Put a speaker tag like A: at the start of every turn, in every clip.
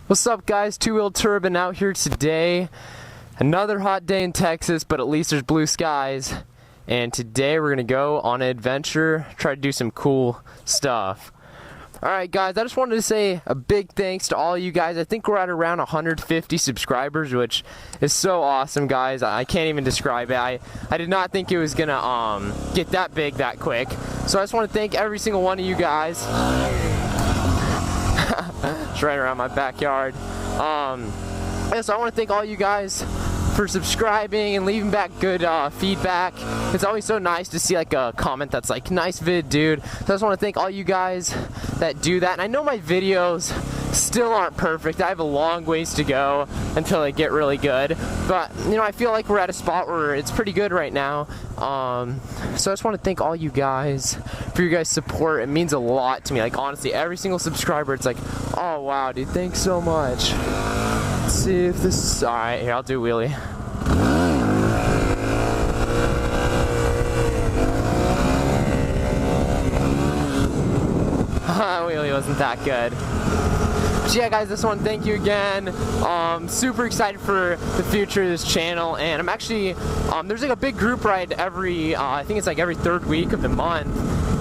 A: What's up, guys? Two-Wheel Turbine out here today. Another hot day in Texas, but at least there's blue skies. And today we're gonna go on an adventure, try to do some cool stuff. Alright guys, I just wanted to say a big thanks to all you guys. I think we're at around 150 subscribers, which is so awesome, guys. I can't even describe it. I did not think it was gonna get that big that quick. So I just want to thank every single one of you guys. It's right around my backyard. So I want to thank all you guys for subscribing and leaving back good feedback. It's always so nice to see like a comment that's like, nice vid, dude. So I just want to thank all you guys that do that. And I know my videos still aren't perfect. I have a long ways to go until they get really good. But, you know, I feel like we're at a spot where it's pretty good right now. So I just want to thank all you guys for your guys' support. It means a lot to me. Like, honestly, every single subscriber, it's like, oh, wow, dude, thanks so much. Let's see if this is... Alright, here, I'll do a wheelie. Wheelie wasn't that good. But yeah, guys, just want to thank you again. Super excited for the future of this channel, and I'm actually there's like a big group ride every I think it's like every third week of the month,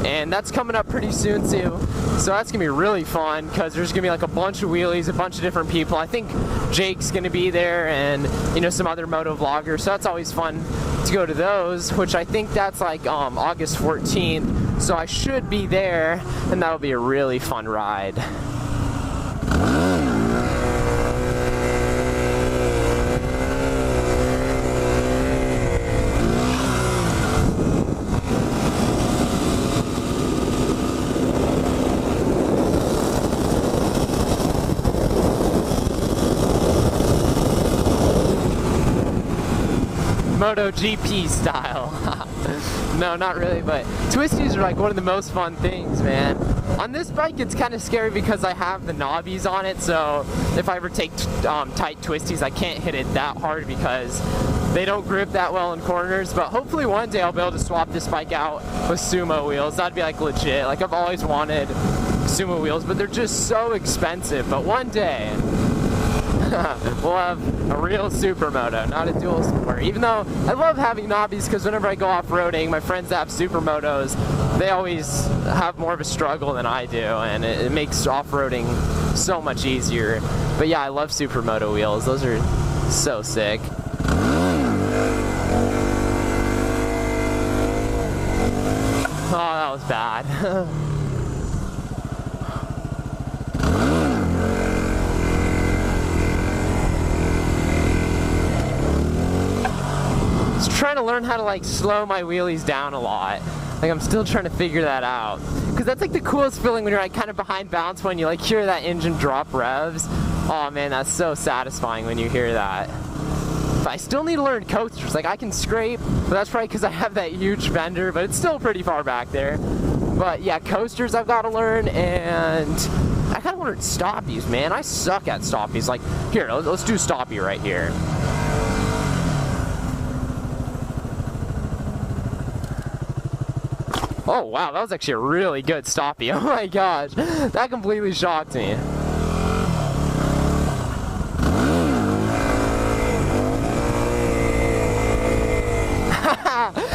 A: and that's coming up pretty soon too. So that's gonna be really fun because there's gonna be like a bunch of wheelies, a bunch of different people. I think Jake's gonna be there, and you know, some other moto vloggers. So that's always fun to go to those, which I think that's like August 14th. So I should be there, and that'll be a really fun ride. MotoGP style. No, not really, but twisties are like one of the most fun things, man. On this bike, it's kind of scary because I have the knobbies on it, so if I ever take tight twisties, I can't hit it that hard because they don't grip that well in corners. But hopefully one day I'll be able to swap this bike out with sumo wheels. That'd be like legit. Like, I've always wanted sumo wheels, but they're just so expensive. But one day we'll have a real supermoto, not a dual sport. Even though I love having knobbies, because whenever I go off-roading, my friends that have supermotos, they always have more of a struggle than I do, and it makes off-roading so much easier. But yeah, I love supermoto wheels. Those are so sick. Oh, that was bad. Trying to learn how to like slow my wheelies down a lot. Like, I'm still trying to figure that out, because that's like the coolest feeling when you're like kind of behind balance, when you like hear that engine drop revs. Oh man, that's so satisfying when you hear that. But I still need to learn coasters. Like, I can scrape, but that's probably because I have that huge fender, but it's still pretty far back there. But yeah, coasters I've got to learn, and I gotta learn stoppies, man. I suck at stoppies. Like, here, let's do stoppie right here. Oh wow, that was actually a really good stoppie. Oh my gosh, that completely shocked me.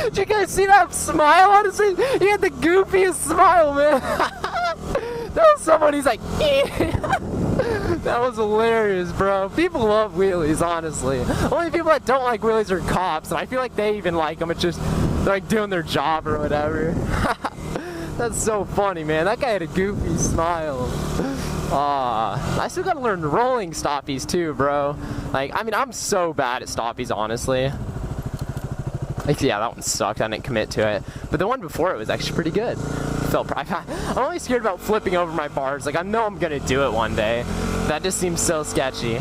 A: Did you guys see that smile on his face? He had the goofiest smile, man. That was somebody's like, that was hilarious, bro. People love wheelies, honestly. Only people that don't like wheelies are cops, and I feel like they even like them. It's just they're like doing their job or whatever. That's so funny, man. That guy had a goofy smile. I still gotta learn rolling stoppies too, bro. Like, I mean, I'm so bad at stoppies, honestly. Like, yeah, that one sucked. I didn't commit to it. But the one before it was actually pretty good. I'm only scared about flipping over my bars. Like, I know I'm gonna do it one day. That just seems so sketchy.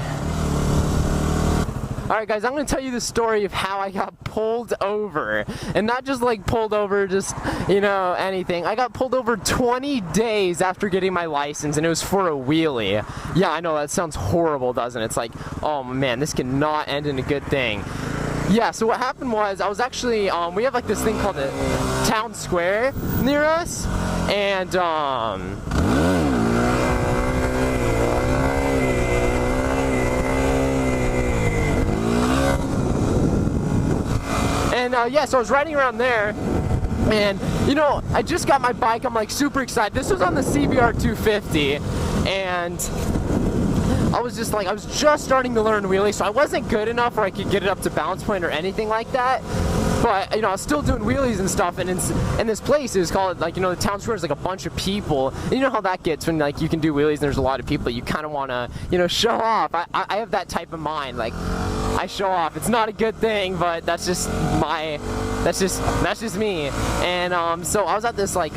A: Alright guys, I'm going to tell you the story of how I got pulled over. And not just like pulled over, just, you know, anything. I got pulled over 20 days after getting my license, and it was for a wheelie. Yeah, I know, that sounds horrible, doesn't it? It's like, oh man, this cannot end in a good thing. Yeah, so what happened was, I was actually, we have like this thing called the Town Square near us, and yeah, so I was riding around there, and you know, I just got my bike. I'm like super excited. This was on the CBR 250, and I was just starting to learn wheelie, so I wasn't good enough where I could get it up to balance point or anything like that. But, you know, I was still doing wheelies and stuff, and this place is called, like, you know, the town square is like a bunch of people. And you know how that gets when, like, you can do wheelies and there's a lot of people, you kind of want to, you know, show off. I have that type of mind, like, I show off. It's not a good thing, but that's just me. And so I was at this, like,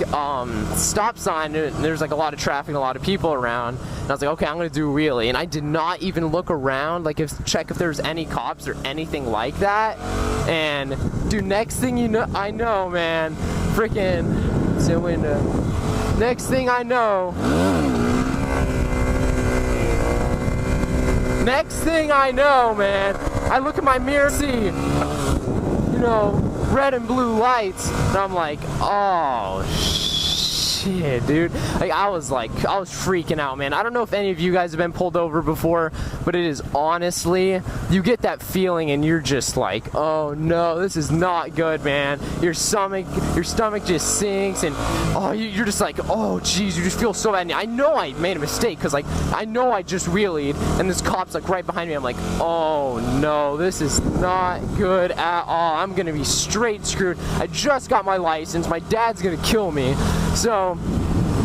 A: stop sign, and there's, like, a lot of traffic, a lot of people around, and I was like, okay, I'm gonna do a wheelie, and I did not even look around, like, check if there's any cops or anything like that. And dude, next thing you know, I know, man, freaking, it's a window. Next thing I know, man, I look at my mirror, see, you know, red and blue lights, and I'm like, oh shit, dude. Like, I was freaking out, man. I don't know if any of you guys have been pulled over before, but it is honestly, you get that feeling and you're just like, oh no, this is not good, man. Your stomach just sinks, and oh, you're just like, oh geez, you just feel so bad. And I know I made a mistake, because like, I know I just wheelied, and this cop's like right behind me. I'm like, oh no, this is not good at all. I'm gonna be straight screwed. I just got my license. My dad's gonna kill me. So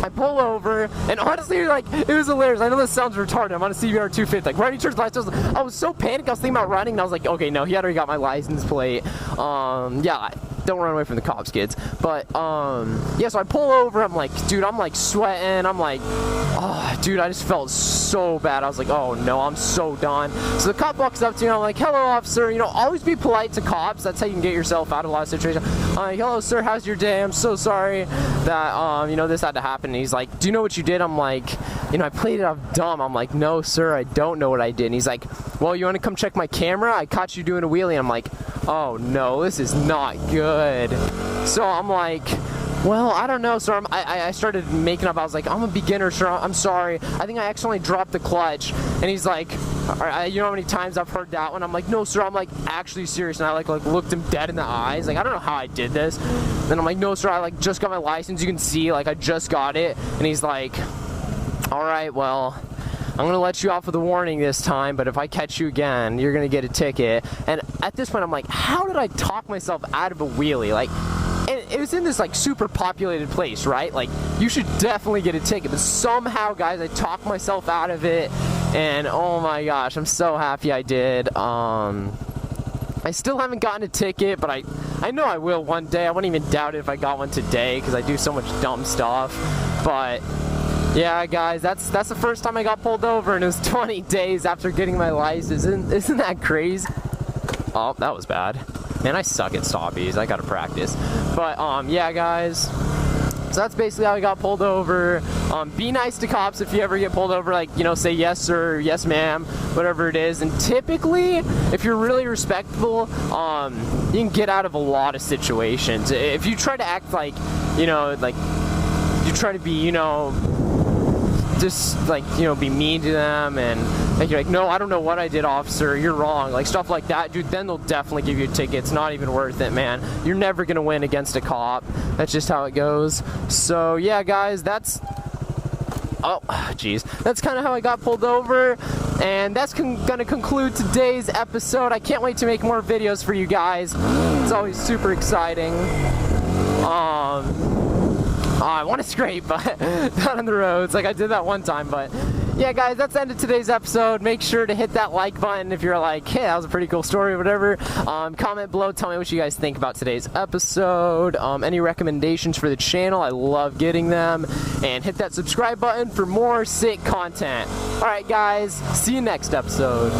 A: I pull over, and honestly, like, it was hilarious. I know this sounds retarded. I'm on a CBR 250, like, right when he turns lights, I was so panicked. I was thinking about running, and I was like, okay, no, he already got my license plate. Yeah, don't run away from the cops, kids. But yeah, so I pull over. I'm like, dude, I'm like sweating. I'm like, oh, dude, I just felt so bad. I was like, oh no, I'm so done. So the cop walks up to me. I'm like, hello, officer. You know, always be polite to cops. That's how you can get yourself out of a lot of situations. I'm like, hello, sir. How's your day? I'm so sorry that you know, this had to happen. And he's like, do you know what you did? I'm like, you know, I played it off dumb. I'm like, no, sir, I don't know what I did. And he's like, well, you want to come check my camera? I caught you doing a wheelie. I'm like, oh no, this is not good. So I'm like, well, I don't know, sir. I started making up. I was like, I'm a beginner, sir. I'm sorry. I think I accidentally dropped the clutch. And he's like, all right, you know how many times I've heard that one? I'm like, no, sir. I'm like actually serious. And I like looked him dead in the eyes. Like, I don't know how I did this. Then I'm like, no, sir. I like just got my license. You can see, like, I just got it. And he's like, all right, well, I'm going to let you off with a warning this time, but if I catch you again, you're going to get a ticket. And at this point, I'm like, how did I talk myself out of a wheelie? Like, and it was in this, like, super populated place, right? Like, you should definitely get a ticket. But somehow, guys, I talked myself out of it. And, oh my gosh, I'm so happy I did. I still haven't gotten a ticket, but I know I will one day. I wouldn't even doubt it if I got one today, because I do so much dumb stuff. But yeah, guys, that's the first time I got pulled over, and it was 20 days after getting my license. Isn't that crazy? Oh, that was bad. Man, I suck at stoppies. I gotta practice. But yeah, guys. So that's basically how I got pulled over. Be nice to cops if you ever get pulled over. Like, you know, say yes sir, yes ma'am, whatever it is. And typically, if you're really respectful, you can get out of a lot of situations. If you try to act like, you know, like you try to be, you know, just like, you know, be mean to them, and like, you're like, no, I don't know what I did, officer, you're wrong, like stuff like that, dude, then they'll definitely give you a ticket. It's not even worth it, man. You're never gonna win against a cop. That's just how it goes. So yeah, guys, that's, oh geez, that's kind of how I got pulled over. And that's gonna conclude today's episode. I can't wait to make more videos for you guys. It's always super exciting. I want to scrape, but not on the roads. Like, I did that one time, but yeah, guys, that's the end of today's episode. Make sure to hit that like button if you're like, hey, that was a pretty cool story or whatever. Comment below, tell me what you guys think about today's episode. Any recommendations for the channel, I love getting them. And hit that subscribe button for more sick content. Alright, guys, see you next episode.